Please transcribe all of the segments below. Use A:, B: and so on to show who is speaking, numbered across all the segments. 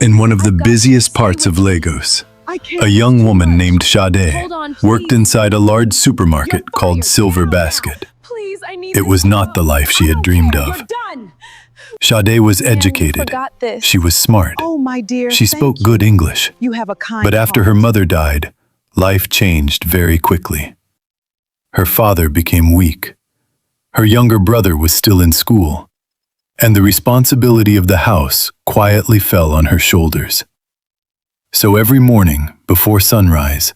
A: In one of the busiest parts of Lagos, a young woman named Sade worked inside a large supermarket called Silver Basket. It was not the life she had dreamed of. Sade was educated. She was smart. She spoke good English. But after her mother died, life changed very quickly. Her father became weak. Her younger brother was still in school, and the responsibility of the house quietly fell on her shoulders. So every morning, before sunrise,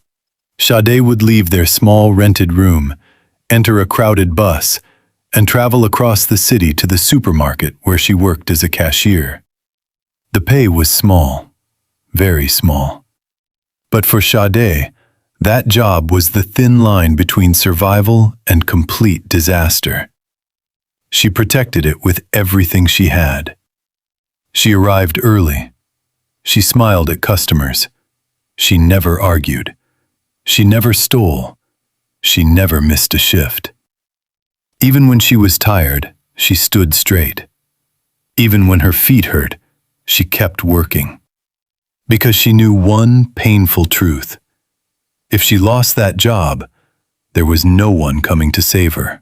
A: Sade would leave their small rented room, enter a crowded bus, and travel across the city to the supermarket where she worked as a cashier. The pay was small, very small. But for Sade, that job was the thin line between survival and complete disaster. She protected it with everything she had. She arrived early. She smiled at customers. She never argued. She never stole. She never missed a shift. Even when she was tired, she stood straight. Even when her feet hurt, she kept working. Because she knew one painful truth. If she lost that job, there was no one coming to save her.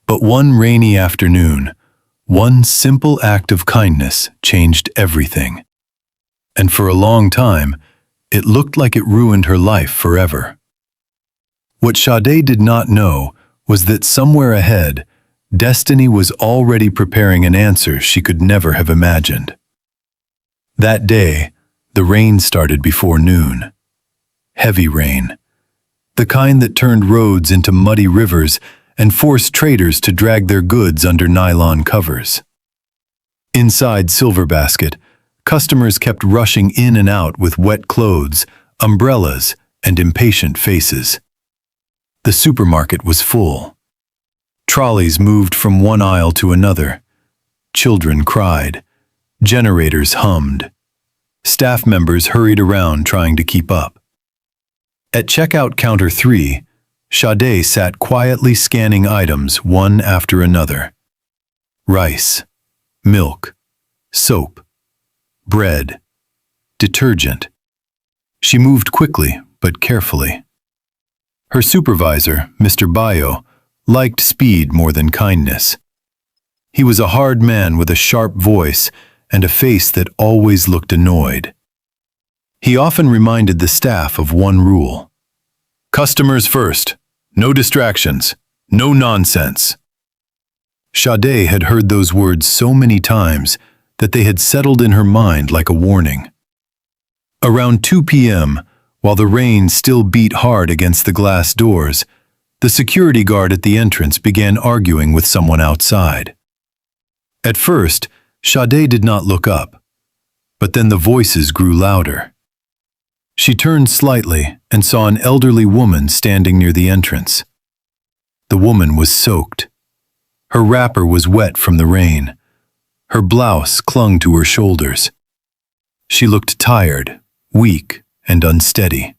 A: But one rainy afternoon, one simple act of kindness changed everything. And for a long time, it looked like it ruined her life forever. What Sade did not know was that somewhere ahead, destiny was already preparing an answer she could never have imagined. That day, the rain started before noon. Heavy rain. The kind that turned roads into muddy rivers and forced traders to drag their goods under nylon covers. Inside Silver Basket, customers kept rushing in and out with wet clothes, umbrellas, and impatient faces. The supermarket was full. Trolleys moved from one aisle to another. Children cried. Generators hummed. Staff members hurried around trying to keep up. At checkout counter 3, Sade sat quietly scanning items one after another. Rice, milk, soap, bread, detergent. She moved quickly but carefully. Her supervisor, Mr. Bayo, liked speed more than kindness. He was a hard man with a sharp voice and a face that always looked annoyed. He often reminded the staff of one rule: customers first, no distractions, no nonsense. Sade had heard those words so many times that they had settled in her mind like a warning. Around 2 p.m., while the rain still beat hard against the glass doors, the security guard at the entrance began arguing with someone outside. At first, Sade did not look up, but then the voices grew louder. She turned slightly and saw an elderly woman standing near the entrance. The woman was soaked. Her wrapper was wet from the rain. Her blouse clung to her shoulders. She looked tired, weak, and unsteady.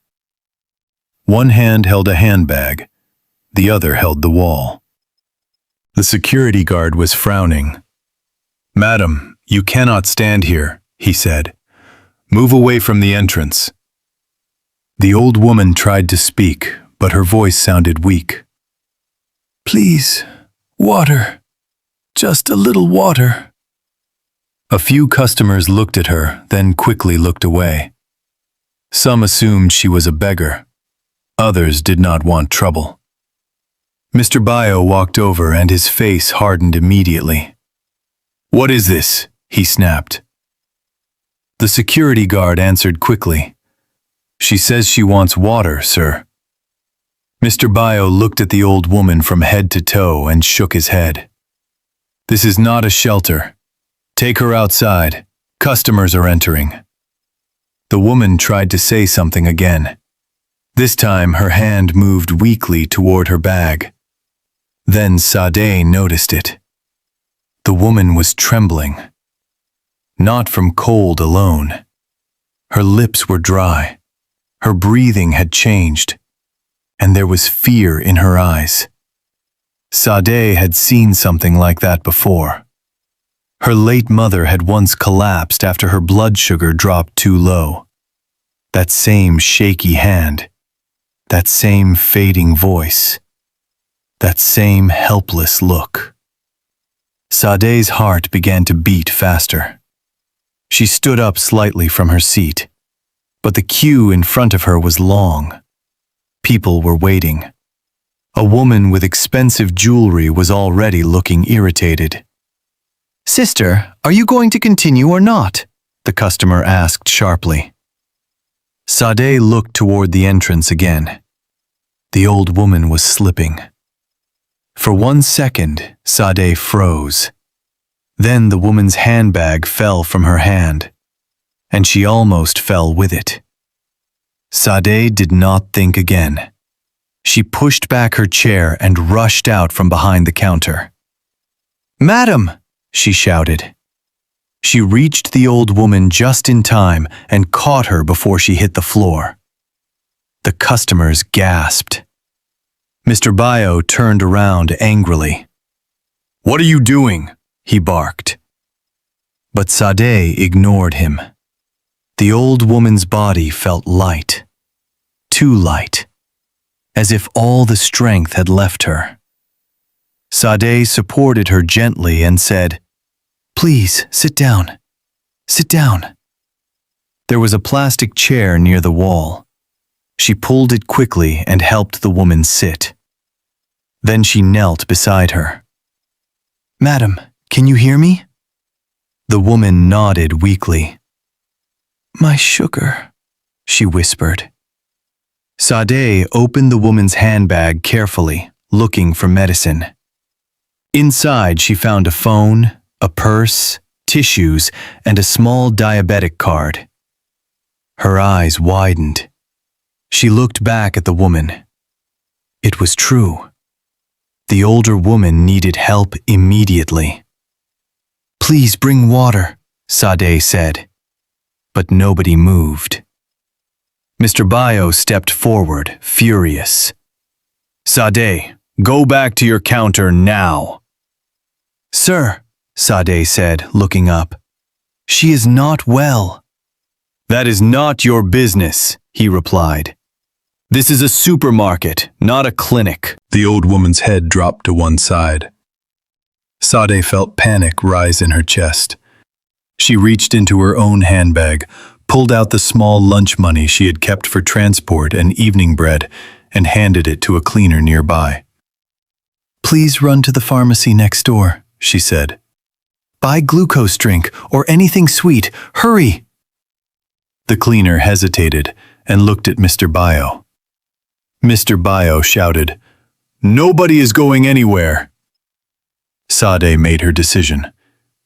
A: One hand held a handbag, the other held the wall. The security guard was frowning. "Madam, you cannot stand here," he said. "Move away from the entrance." The old woman tried to speak, but her voice sounded weak. "Please, water. Just a little water." A few customers looked at her, then quickly looked away. Some assumed she was a beggar. Others did not want trouble. Mr. Bayo walked over and his face hardened immediately. "What is this?" he snapped. The security guard answered quickly. "She says she wants water, sir." Mr. Bayo looked at the old woman from head to toe and shook his head. "This is not a shelter. Take her outside. Customers are entering." The woman tried to say something again. This time her hand moved weakly toward her bag. Then Sade noticed it. The woman was trembling. Not from cold alone. Her lips were dry. Her breathing had changed, and there was fear in her eyes. Sade had seen something like that before. Her late mother had once collapsed after her blood sugar dropped too low. That same shaky hand, that same fading voice, that same helpless look. Sade's heart began to beat faster. She stood up slightly from her seat, but the queue in front of her was long. People were waiting. A woman with expensive jewelry was already looking irritated. "Sister, are you going to continue or not?" the customer asked sharply. Sade looked toward the entrance again. The old woman was slipping. For 1 second, Sade froze. Then the woman's handbag fell from her hand, and she almost fell with it. Sade did not think again. She pushed back her chair and rushed out from behind the counter. "Madam!" she shouted. She reached the old woman just in time and caught her before she hit the floor. The customers gasped. Mr. Bayo turned around angrily. "What are you doing?" he barked. But Sade ignored him. The old woman's body felt light, too light, as if all the strength had left her. Sade supported her gently and said, "Please, sit down. Sit down." There was a plastic chair near the wall. She pulled it quickly and helped the woman sit. Then she knelt beside her. "Madam, can you hear me?" The woman nodded weakly. "My sugar," she whispered. Sade opened the woman's handbag carefully, looking for medicine. Inside, she found a phone, a purse, tissues, and a small diabetic card. Her eyes widened. She looked back at the woman. It was true. The older woman needed help immediately. "Please bring water," Sade said. But nobody moved. Mr. Bayo stepped forward, furious. "Sade, go back to your counter now." "Sir," Sade said, looking up, "she is not well." "That is not your business," he replied. "This is a supermarket, not a clinic."
B: The old woman's head dropped to one side. Sade felt panic rise in her chest. She reached into her own handbag, pulled out the small lunch money she had kept for transport and evening bread, and handed it to a cleaner nearby. "Please run to the pharmacy next door," she said. "Buy glucose drink or anything sweet. Hurry!" The cleaner hesitated and looked at Mr. Bayo. Mr. Bayo shouted, "Nobody is going anywhere." Sade made her decision.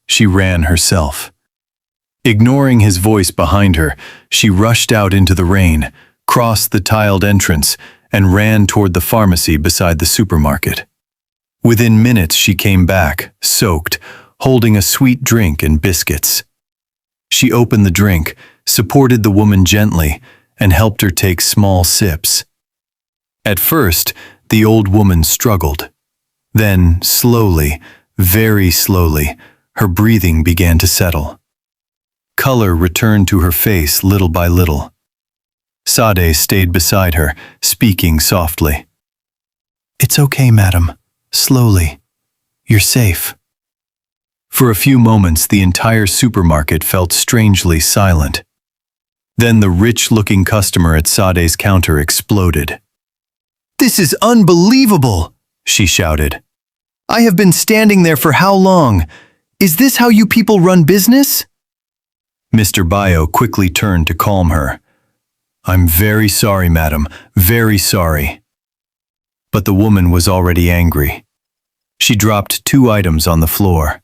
B: She ran herself. Ignoring his voice behind her, she rushed out into the rain, crossed the tiled entrance, and ran toward the pharmacy beside the supermarket. Within minutes she came back, soaked, holding a sweet drink and biscuits. She opened the drink, supported the woman gently, and helped her take small sips. At first, the old woman struggled. Then, slowly, very slowly, her breathing began to settle. Color returned to her face little by little. Sade stayed beside her, speaking softly. "It's okay, madam. Slowly. You're safe." For a few moments, the entire supermarket felt strangely silent. Then the rich-looking customer at Sade's counter exploded. "This is unbelievable!" she shouted. "I have been standing there for how long? Is this how you people run business?" Mr. Bayo quickly turned to calm her. "I'm very sorry, madam, very sorry." But the woman was already angry. She dropped 2 items on the floor.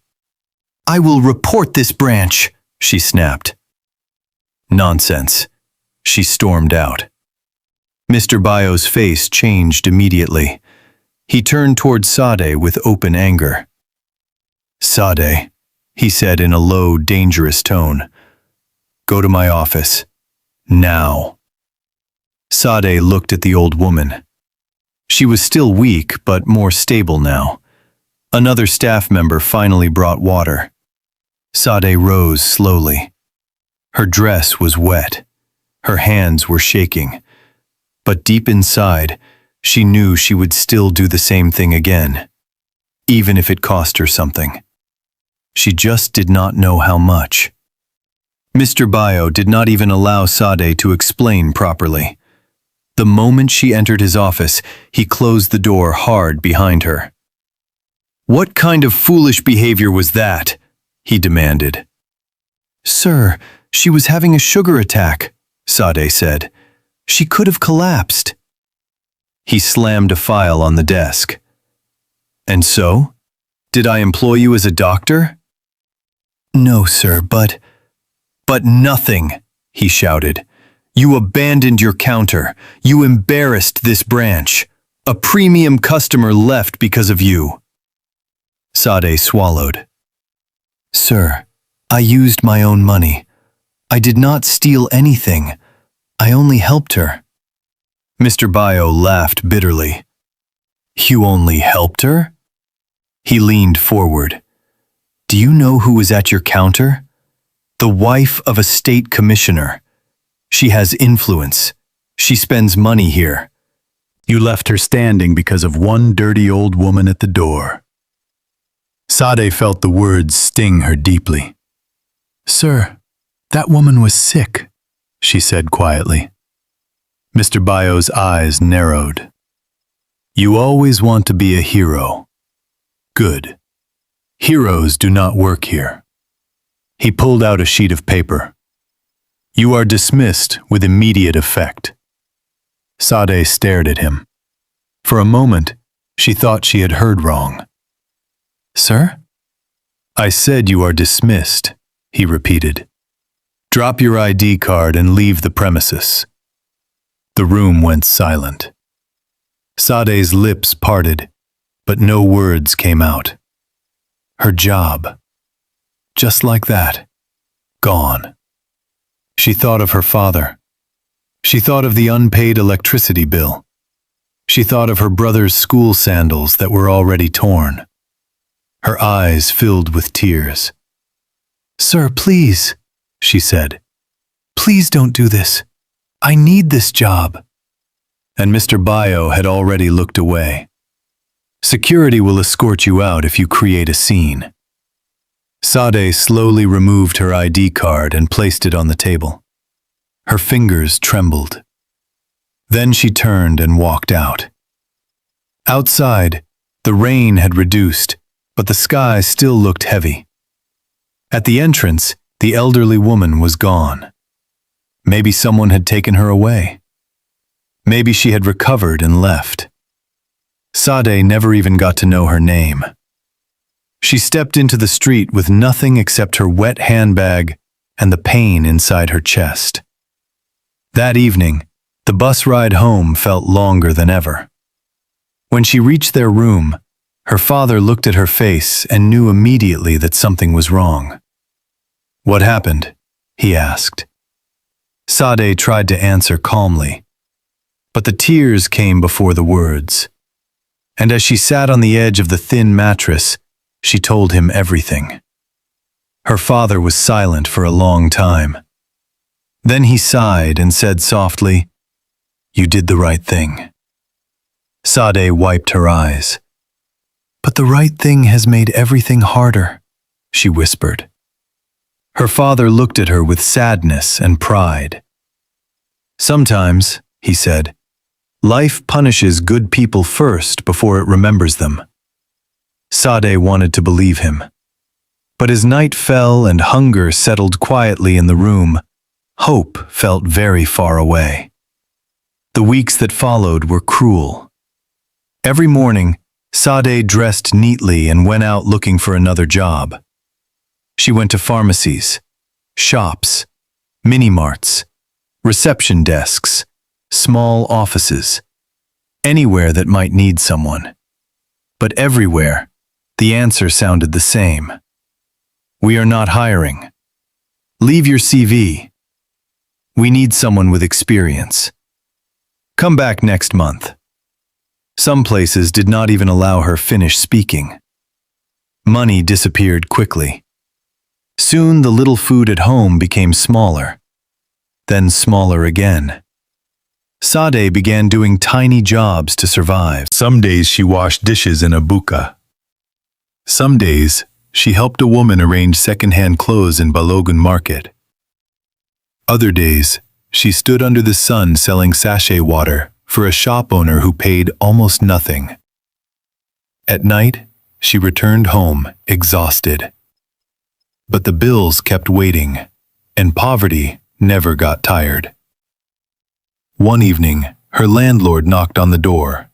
B: "I will report this branch," she snapped. "Nonsense." She stormed out. Mr. Bayo's face changed immediately. He turned toward Sade with open anger. "Sade," he said in a low, dangerous tone, "go to my office. Now." Sade looked at the old woman. She was still weak, but more stable now. Another staff member finally brought water. Sade rose slowly. Her dress was wet. Her hands were shaking. But deep inside, she knew she would still do the same thing again, even if it cost her something. She just did not know how much. Mr. Bayo did not even allow Sade to explain properly. The moment she entered his office, he closed the door hard behind her. "What kind of foolish behavior was that?" he demanded. "Sir, she was having a sugar attack," Sade said. "She could have collapsed." He slammed a file on the desk. "And so? Did I employ you as a doctor?" "No, sir, but nothing," he shouted. "You abandoned your counter. You embarrassed this branch. A premium customer left because of you." Sade swallowed. "Sir, I used my own money. I did not steal anything. I only helped her." Mr. Bayo laughed bitterly. "You only helped her?" He leaned forward. "Do you know who was at your counter? The wife of a state commissioner. She has influence. She spends money here. You left her standing because of one dirty old woman at the door." Sade felt the words sting her deeply. "Sir, that woman was sick," she said quietly. Mr. Bayo's eyes narrowed. "You always want to be a hero. Good. Heroes do not work here." He pulled out a sheet of paper. "You are dismissed with immediate effect." Sade stared at him. For a moment, she thought she had heard wrong. "Sir?" "I said you are dismissed," he repeated. "Drop your ID card and leave the premises." The room went silent. Sade's lips parted, but no words came out. Her job. Just like that. Gone. She thought of her father. She thought of the unpaid electricity bill. She thought of her brother's school sandals that were already torn. Her eyes filled with tears. "Sir, please," she said. "Please don't do this. I need this job." And Mr. Bayo had already looked away. "Security will escort you out if you create a scene." Sade slowly removed her ID card and placed it on the table. Her fingers trembled. Then she turned and walked out. Outside, the rain had reduced, but the sky still looked heavy. At the entrance, the elderly woman was gone. Maybe someone had taken her away. Maybe she had recovered and left. Sade never even got to know her name. She stepped into the street with nothing except her wet handbag and the pain inside her chest. That evening, the bus ride home felt longer than ever. When she reached their room, her father looked at her face and knew immediately that something was wrong. "What happened?" he asked. Sade tried to answer calmly, but the tears came before the words. And as she sat on the edge of the thin mattress, she told him everything. Her father was silent for a long time. Then he sighed and said softly, "You did the right thing." Sade wiped her eyes. "But the right thing has made everything harder," she whispered. Her father looked at her with sadness and pride. "Sometimes," he said, "life punishes good people first before it remembers them." Sade wanted to believe him. But as night fell and hunger settled quietly in the room, hope felt very far away. The weeks that followed were cruel. Every morning, Sade dressed neatly and went out looking for another job. She went to pharmacies, shops, mini-marts, reception desks, small offices, anywhere that might need someone. But everywhere, the answer sounded the same. "We are not hiring. Leave your CV. We need someone with experience. Come back next month." Some places did not even allow her finish speaking. Money disappeared quickly. Soon the little food at home became smaller, then smaller again. Sade began doing tiny jobs to survive. Some days she washed dishes in a buka. Some days she helped a woman arrange second-hand clothes in Balogun market. Other days she stood under the sun selling sachet water for a shop owner who paid almost nothing. At night, she returned home exhausted. But the bills kept waiting, and poverty never got tired. One evening, her landlord knocked on the door.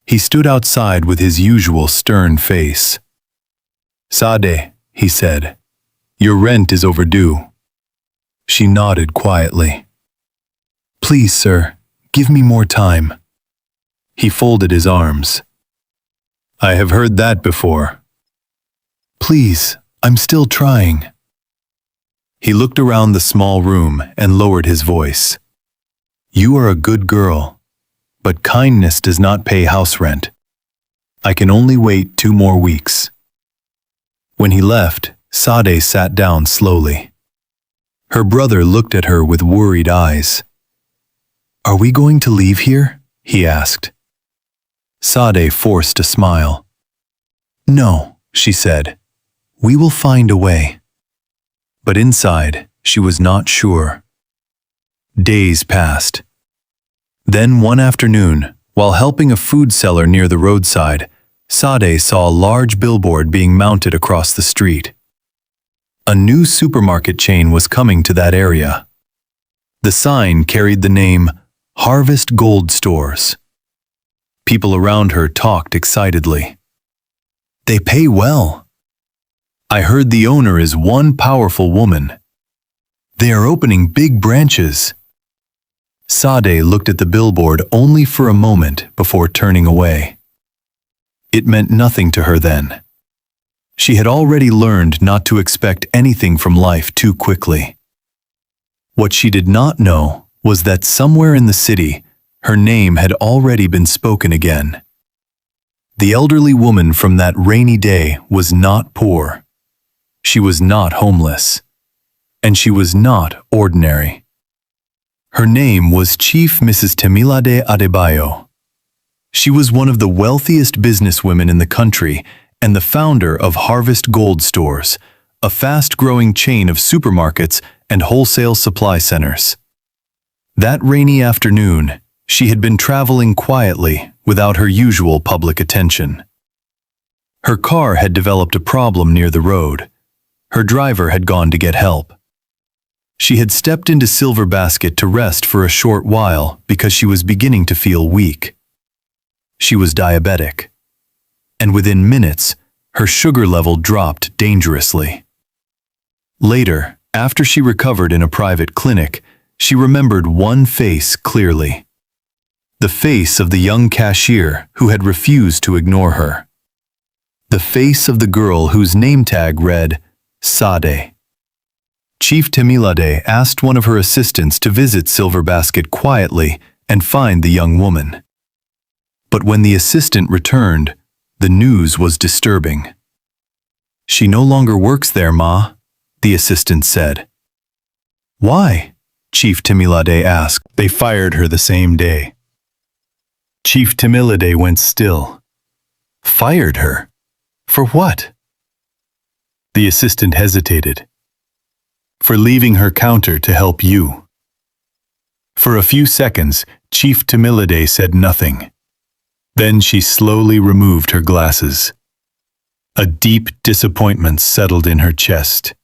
B: He stood outside with his usual stern face. "Sade," he said, "your rent is overdue." She nodded quietly. "Please, sir, give me more time." He folded his arms. "I have heard that before." "Please, I'm still trying." He looked around the small room and lowered his voice. "You are a good girl, but kindness does not pay house rent. I can only wait 2 more weeks." When he left, Sade sat down slowly. Her brother looked at her with worried eyes. "Are we going to leave here?" he asked. Sade forced a smile. "No," she said. "We will find a way." But inside, she was not sure. Days passed. Then one afternoon, while helping a food seller near the roadside, Sade saw a large billboard being mounted across the street. A new supermarket chain was coming to that area. The sign carried the name Harvest Gold Stores. People around her talked excitedly. "They pay well. I heard the owner is one powerful woman. They are opening big branches." Sade looked at the billboard only for a moment before turning away. It meant nothing to her then. She had already learned not to expect anything from life too quickly. What she did not know was that somewhere in the city, her name had already been spoken again. The elderly woman from that rainy day was not poor. She was not homeless. And she was not ordinary. Her name was Chief Mrs. Temilade Adebayo. She was one of the wealthiest businesswomen in the country and the founder of Harvest Gold Stores, a fast-growing chain of supermarkets and wholesale supply centers. That rainy afternoon, she had been traveling quietly without her usual public attention. Her car had developed a problem near the road. Her driver had gone to get help. She had stepped into Silver Basket to rest for a short while because she was beginning to feel weak. She was diabetic. And within minutes, her sugar level dropped dangerously. Later, after she recovered in a private clinic, she remembered one face clearly. The face of the young cashier who had refused to ignore her. The face of the girl whose name tag read, Sade. Chief Temilade asked one of her assistants to visit Silver Basket quietly and find the young woman. But when the assistant returned, the news was disturbing. "She no longer works there, Ma," the assistant said. "Why?" Chief Temilade asked. "They fired her the same day." Chief Temilade went still. "Fired her? For what?" The assistant hesitated. "For leaving her counter to help you." For a few seconds, Chief Temilade said nothing. Then she slowly removed her glasses. A deep disappointment settled in her chest,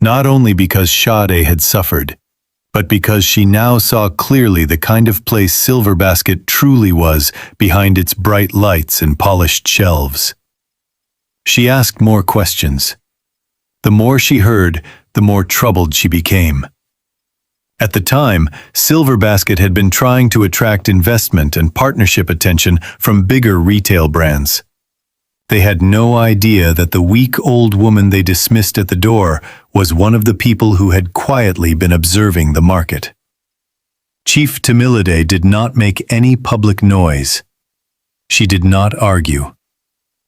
B: not only because Sade had suffered, but because she now saw clearly the kind of place Silver Basket truly was behind its bright lights and polished shelves. She asked more questions. The more she heard, the more troubled she became. At the time, Silver Basket had been trying to attract investment and partnership attention from bigger retail brands. They had no idea that the weak old woman they dismissed at the door was one of the people who had quietly been observing the market. Chief Temilade did not make any public noise. She did not argue.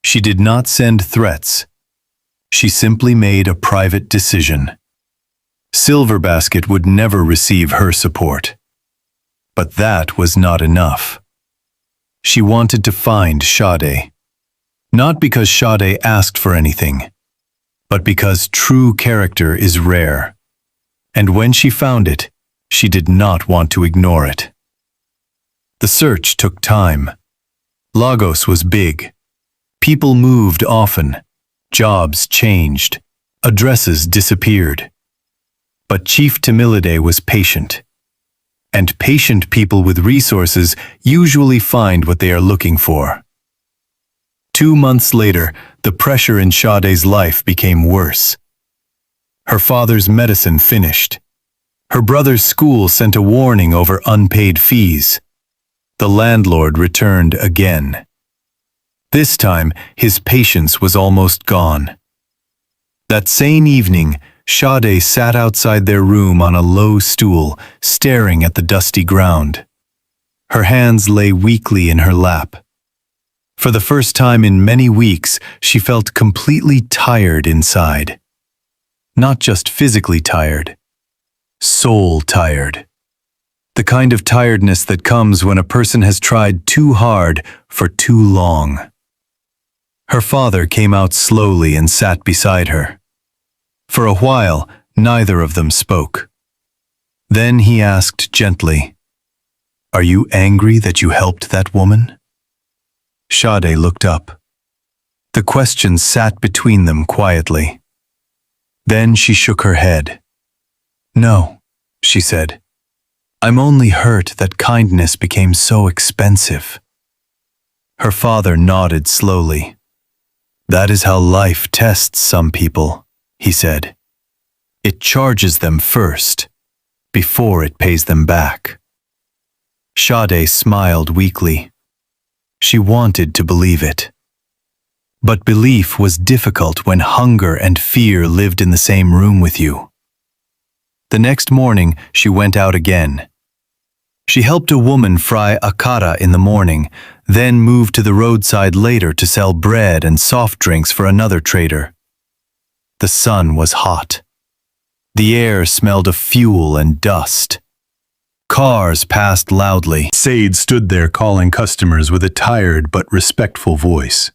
B: She did not send threats. She simply made a private decision. Silver Basket would never receive her support. But that was not enough. She wanted to find Sade. Not because Sade asked for anything, but because true character is rare. And when she found it, she did not want to ignore it. The search took time. Lagos was big. People moved often. Jobs changed. Addresses disappeared. But Chief Timilide was patient. And patient people with resources usually find what they are looking for. 2 months later, the pressure in Sade's life became worse. Her father's medicine finished. Her brother's school sent a warning over unpaid fees. The landlord returned again. This time, his patience was almost gone. That same evening, Sade sat outside their room on a low stool, staring at the dusty ground. Her hands lay weakly in her lap. For the first time in many weeks, she felt completely tired inside. Not just physically tired, soul tired. The kind of tiredness that comes when a person has tried too hard for too long. Her father came out slowly and sat beside her. For a while, neither of them spoke. Then he asked gently, "Are you angry that you helped that woman?" Sade looked up. The question sat between them quietly. Then she shook her head. "No," she said. "I'm only hurt that kindness became so expensive." Her father nodded slowly. "That is how life tests some people," he said. "It charges them first, before it pays them back." Sade smiled weakly. She wanted to believe it. But belief was difficult when hunger and fear lived in the same room with you. The next morning, she went out again. She helped a woman fry akara in the morning, then moved to the roadside later to sell bread and soft drinks for another trader. The sun was hot. The air smelled of fuel and dust. Cars passed loudly. Sade stood there calling customers with a tired but respectful voice.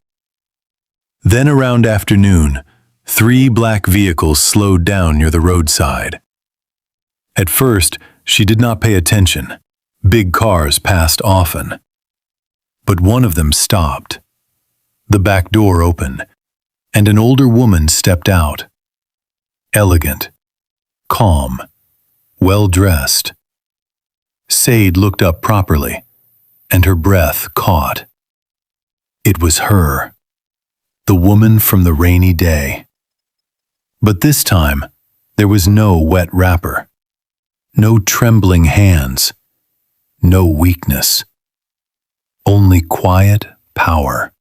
B: Then around afternoon, 3 black vehicles slowed down near the roadside. At first, she did not pay attention. Big cars passed often. But one of them stopped. The back door opened, and an older woman stepped out. Elegant, calm, well-dressed. Sade looked up properly, and her breath caught. It was her, the woman from the rainy day. But this time, there was no wet wrapper, no trembling hands, no weakness, only quiet power.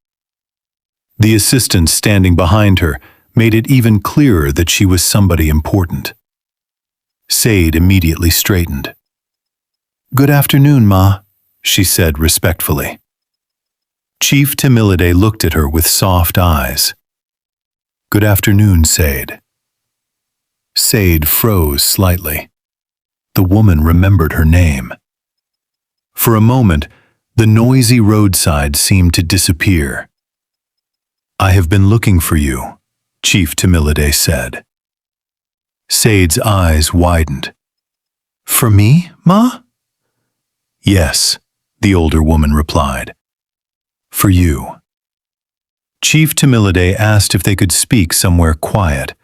B: The assistant standing behind her made it even clearer that she was somebody important. Sade immediately straightened. "Good afternoon, Ma," she said respectfully. Chief Timilide looked at her with soft eyes. "Good afternoon, Sade." Sade froze slightly. The woman remembered her name. For a moment, the noisy roadside seemed to disappear. "I have been looking for you," Chief Timilide said. Sade's eyes widened. "For me, Ma?" "Yes," the older woman replied. "For you." Chief Timilide asked if they could speak somewhere quiet.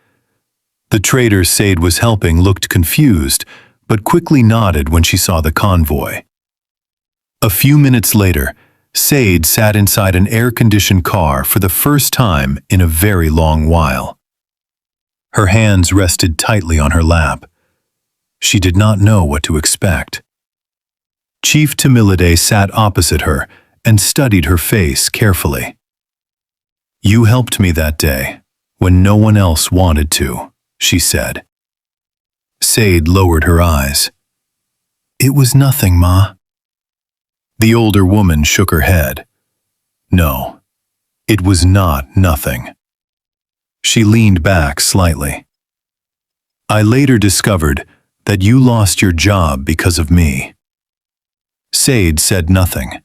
B: The trader Sade was helping looked confused, but quickly nodded when she saw the convoy. A few minutes later, Sade sat inside an air-conditioned car for the first time in a very long while. Her hands rested tightly on her lap. She did not know what to expect. Chief Timilide sat opposite her and studied her face carefully. "You helped me that day, when no one else wanted to," she said. Sade lowered her eyes. "It was nothing, Ma." The older woman shook her head. "No, it was not nothing." She leaned back slightly. I later discovered that you lost your job because of me. Sade said nothing.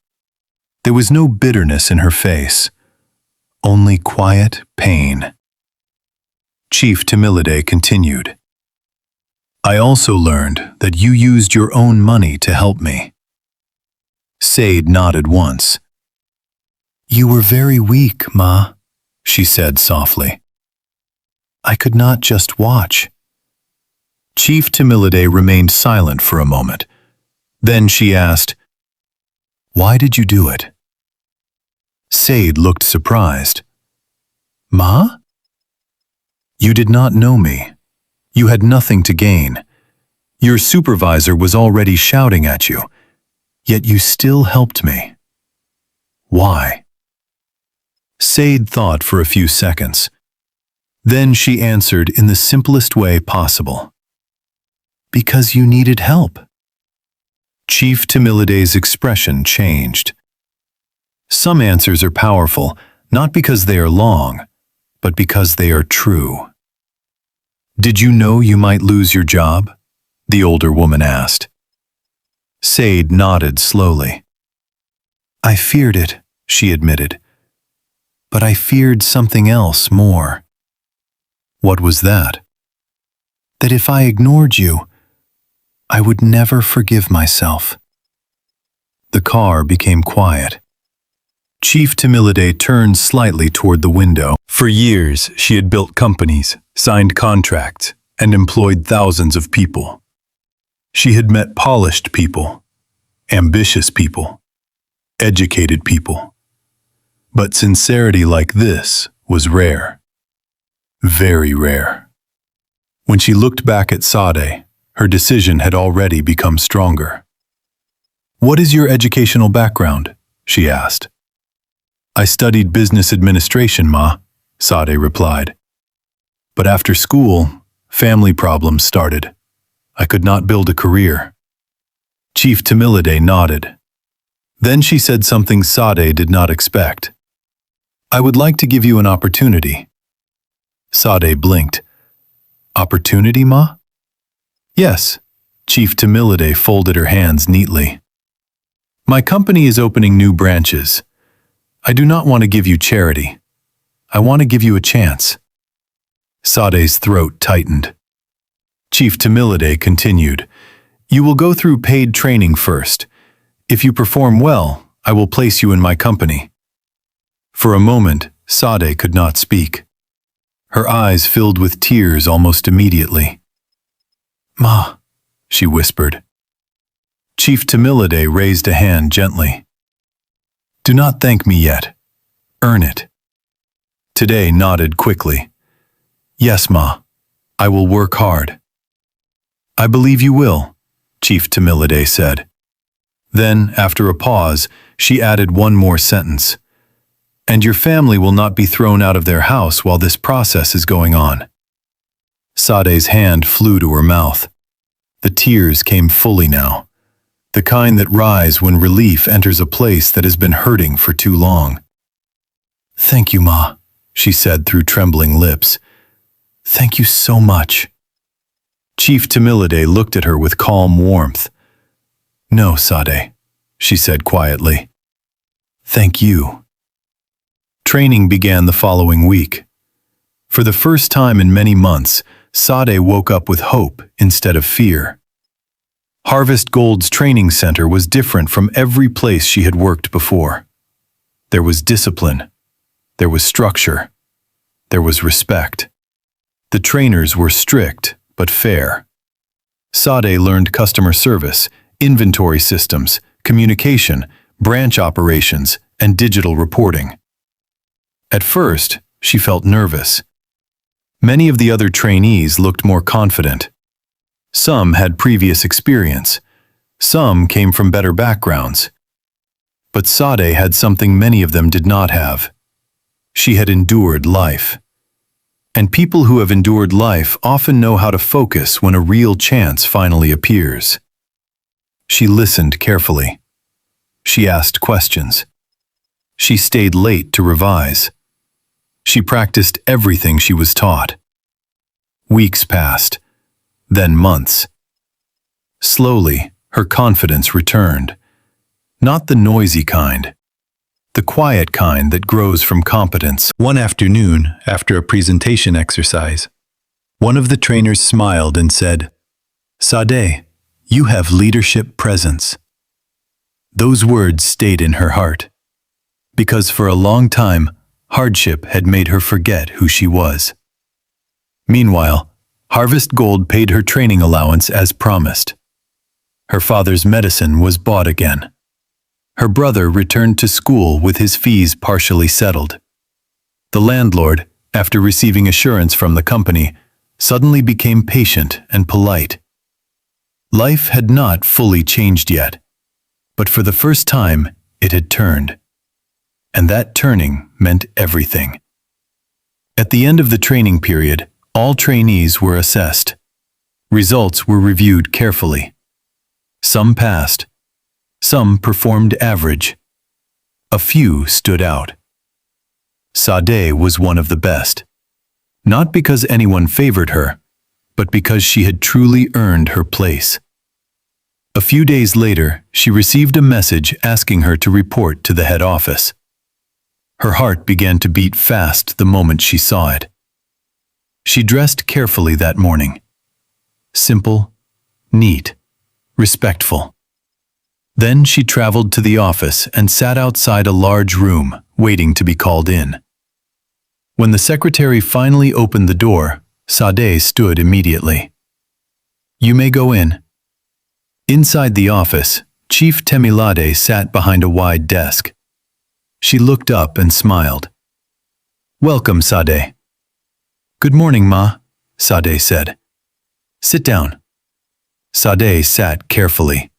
B: There was no bitterness in her face, only quiet pain. Chief Timilide continued. I also learned that you used your own money to help me. Sade nodded once. You were very weak, Ma, she said softly. I could not just watch. Chief Timilide remained silent for a moment. Then she asked, Why did you do it? Sade looked surprised. Ma? You did not know me. You had nothing to gain. Your supervisor was already shouting at you, yet you still helped me. Why? Sade thought for a few seconds. Then she answered in the simplest way possible. Because you needed help. Chief Timilide's expression changed. Some answers are powerful, not because they are long, but because they are true. Did you know you might lose your job? The older woman asked. Sade nodded slowly. I feared it, she admitted. But I feared something else more. What was that? That if I ignored you, I would never forgive myself. The car became quiet. Chief Timilide turned slightly toward the window. For years, she had built companies, signed contracts, and employed thousands of people. She had met polished people, ambitious people, educated people. But sincerity like this was rare. Very rare. When she looked back at Sade, her decision had already become stronger. What is your educational background? She asked. I studied business administration, Ma, Sade replied. But after school, family problems started. I could not build a career. Chief Timilide nodded. Then she said something Sade did not expect. I would like to give you an opportunity. Sade blinked. Opportunity, Ma? Yes. Chief Timilide folded her hands neatly. My company is opening new branches. I do not want to give you charity. I want to give you a chance. Sade's throat tightened. Chief Timilide continued, You will go through paid training first. If you perform well, I will place you in my company. For a moment, Sade could not speak. Her eyes filled with tears almost immediately. Ma, she whispered. Chief Timilide raised a hand gently. Do not thank me yet. Earn it. Today nodded quickly. Yes, Ma, I will work hard. I believe you will, Chief Timilide said. Then, after a pause, she added one more sentence. And your family will not be thrown out of their house while this process is going on. Sade's hand flew to her mouth. The tears came fully now, the kind that rise when relief enters a place that has been hurting for too long. Thank you, Ma, she said through trembling lips. Thank you so much. Chief Timilide looked at her with calm warmth. No, Sade, she said quietly. Thank you. Training began the following week. For the first time in many months, Sade woke up with hope instead of fear. Harvest Gold's training center was different from every place she had worked before. There was discipline. There was structure. There was respect. The trainers were strict but fair. Sade learned customer service, inventory systems, communication, branch operations, and digital reporting. At first, she felt nervous. Many of the other trainees looked more confident. Some had previous experience. Some came from better backgrounds. But Sade had something many of them did not have. She had endured life. And people who have endured life often know how to focus when a real chance finally appears. She listened carefully. She asked questions. She stayed late to revise. She practiced everything she was taught. Weeks passed, then months. Slowly, her confidence returned. Not the noisy kind, the quiet kind that grows from competence. One afternoon, after a presentation exercise, one of the trainers smiled and said, "Sade, you have leadership presence." Those words stayed in her heart, because for a long time, hardship had made her forget who she was. Meanwhile, Harvest Gold paid her training allowance as promised. Her father's medicine was bought again. Her brother returned to school with his fees partially settled. The landlord, after receiving assurance from the company, suddenly became patient and polite. Life had not fully changed yet, but for the first time it had turned. And that turning meant everything. At the end of the training period, all trainees were assessed. Results were reviewed carefully. Some passed. Some performed average. A few stood out. Sade was one of the best. Not because anyone favored her, but because she had truly earned her place. A few days later, she received a message asking her to report to the head office. Her heart began to beat fast the moment she saw it. She dressed carefully that morning. Simple, neat, respectful. Then she traveled to the office and sat outside a large room, waiting to be called in. When the secretary finally opened the door, Sade stood immediately. "You may go in." Inside the office, Chief Temilade sat behind a wide desk. She looked up and smiled. "Welcome, Sade." "Good morning, Ma," Sade said. "Sit down." Sade sat carefully.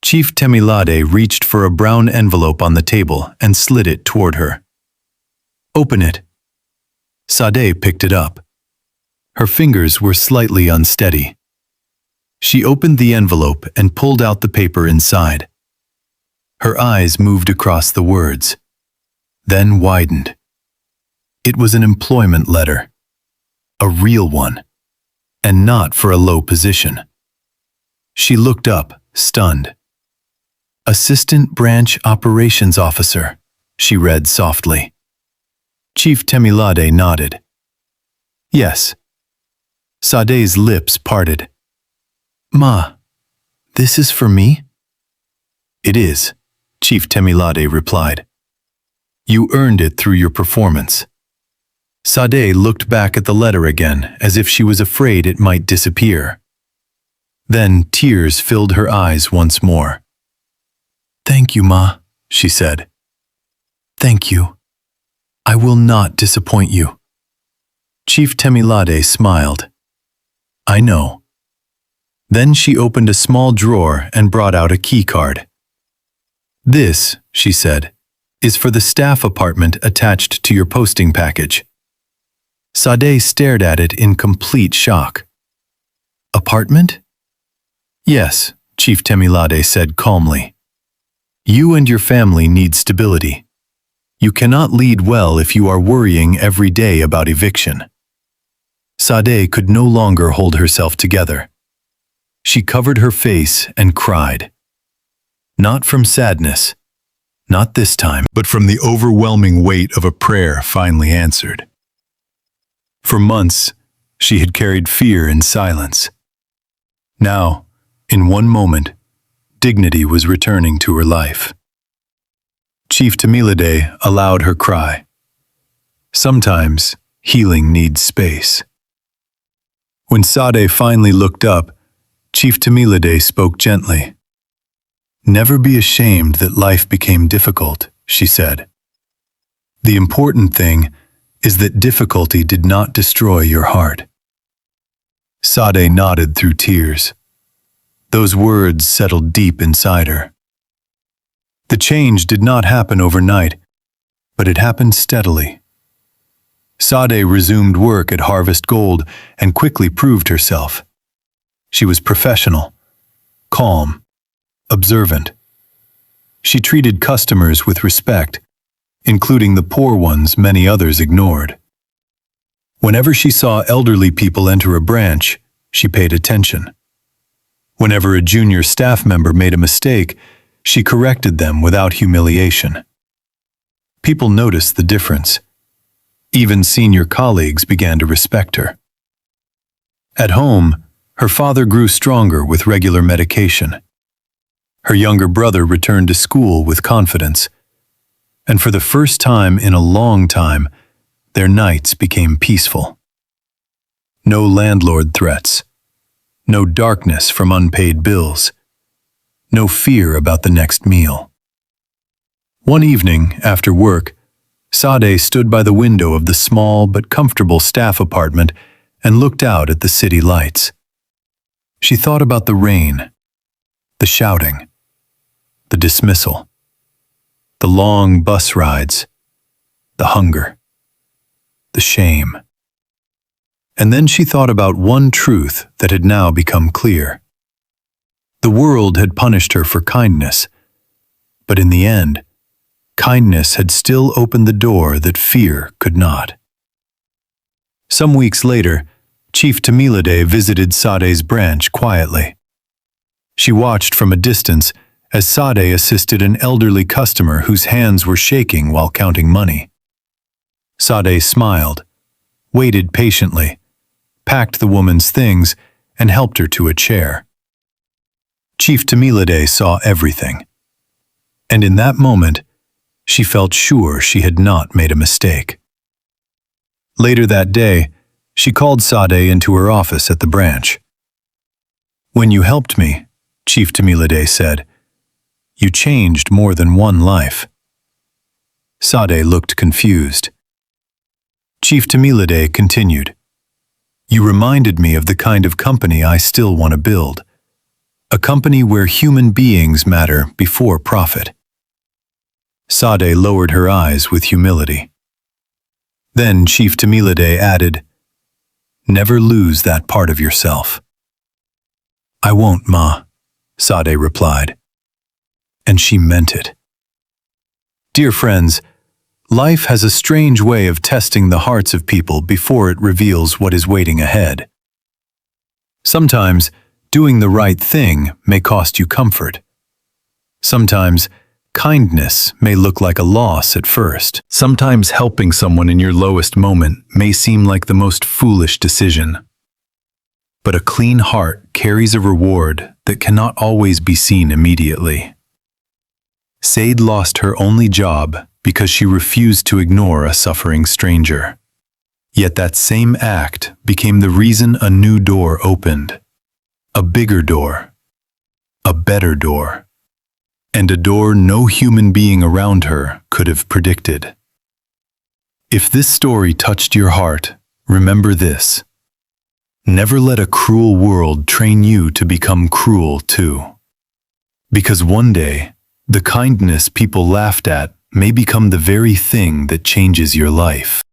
B: Chief Temilade reached for a brown envelope on the table and slid it toward her. "Open it." Sade picked it up. Her fingers were slightly unsteady. She opened the envelope and pulled out the paper inside. Her eyes moved across the words, then widened. It was an employment letter. A real one, and not for a low position. She looked up, stunned. "Assistant Branch Operations Officer," she read softly. Chief Temilade nodded. "Yes." Sade's lips parted. "Ma, this is for me?" "It is," Chief Temilade replied. "You earned it through your performance." Sade looked back at the letter again as if she was afraid it might disappear. Then tears filled her eyes once more. "Thank you, Ma," she said. "Thank you. I will not disappoint you." Chief Temilade smiled. "I know." Then she opened a small drawer and brought out a key card. "This," she said, "is for the staff apartment attached to your posting package." Sade stared at it in complete shock. "Apartment?" "Yes," Chief Temilade said calmly. "You and your family need stability. You cannot lead well if you are worrying every day about eviction." Sade could no longer hold herself together. She covered her face and cried. Not from sadness, not this time, but from the overwhelming weight of a prayer finally answered. For months, she had carried fear in silence. Now, in one moment, dignity was returning to her life. Chief Temilade allowed her cry. Sometimes, healing needs space. When Sade finally looked up, Chief Temilade spoke gently. "Never be ashamed that life became difficult," she said. "The important thing is that difficulty did not destroy your heart." Sade nodded through tears. Those words settled deep inside her. The change did not happen overnight, but it happened steadily. Sade resumed work at Harvest Gold and quickly proved herself. She was professional, calm, observant. She treated customers with respect, including the poor ones many others ignored. Whenever she saw elderly people enter a branch, she paid attention. Whenever a junior staff member made a mistake, she corrected them without humiliation. People noticed the difference. Even senior colleagues began to respect her. At home, her father grew stronger with regular medication. Her younger brother returned to school with confidence. And for the first time in a long time, their nights became peaceful. No landlord threats. No darkness from unpaid bills. No fear about the next meal. One evening, after work, Sade stood by the window of the small but comfortable staff apartment and looked out at the city lights. She thought about the rain, the shouting, the dismissal, the long bus rides, the hunger, the shame. And then she thought about one truth that had now become clear. The world had punished her for kindness, but in the end, kindness had still opened the door that fear could not. Some weeks later, Chief Temilade visited Sade's branch quietly. She watched from a distance as Sade assisted an elderly customer whose hands were shaking while counting money. Sade smiled, waited patiently, packed the woman's things, and helped her to a chair. Chief Temilade saw everything. And in that moment, she felt sure she had not made a mistake. Later that day, she called Sade into her office at the branch. "When you helped me," Chief Temilade said, "you changed more than one life." Sade looked confused. Chief Temilade continued, "You reminded me of the kind of company I still want to build. A company where human beings matter before profit." Sade lowered her eyes with humility. Then Chief Temilade added, "Never lose that part of yourself." "I won't, Ma," Sade replied. And she meant it. Dear friends, life has a strange way of testing the hearts of people before it reveals what is waiting ahead. Sometimes, doing the right thing may cost you comfort. Sometimes, kindness may look like a loss at first. Sometimes helping someone in your lowest moment may seem like the most foolish decision. But a clean heart carries a reward that cannot always be seen immediately. Sade lost her only job because she refused to ignore a suffering stranger. Yet that same act became the reason a new door opened. A bigger door. A better door. And a door no human being around her could have predicted. If this story touched your heart, remember this. Never let a cruel world train you to become cruel too. Because one day, the kindness people laughed at may become the very thing that changes your life.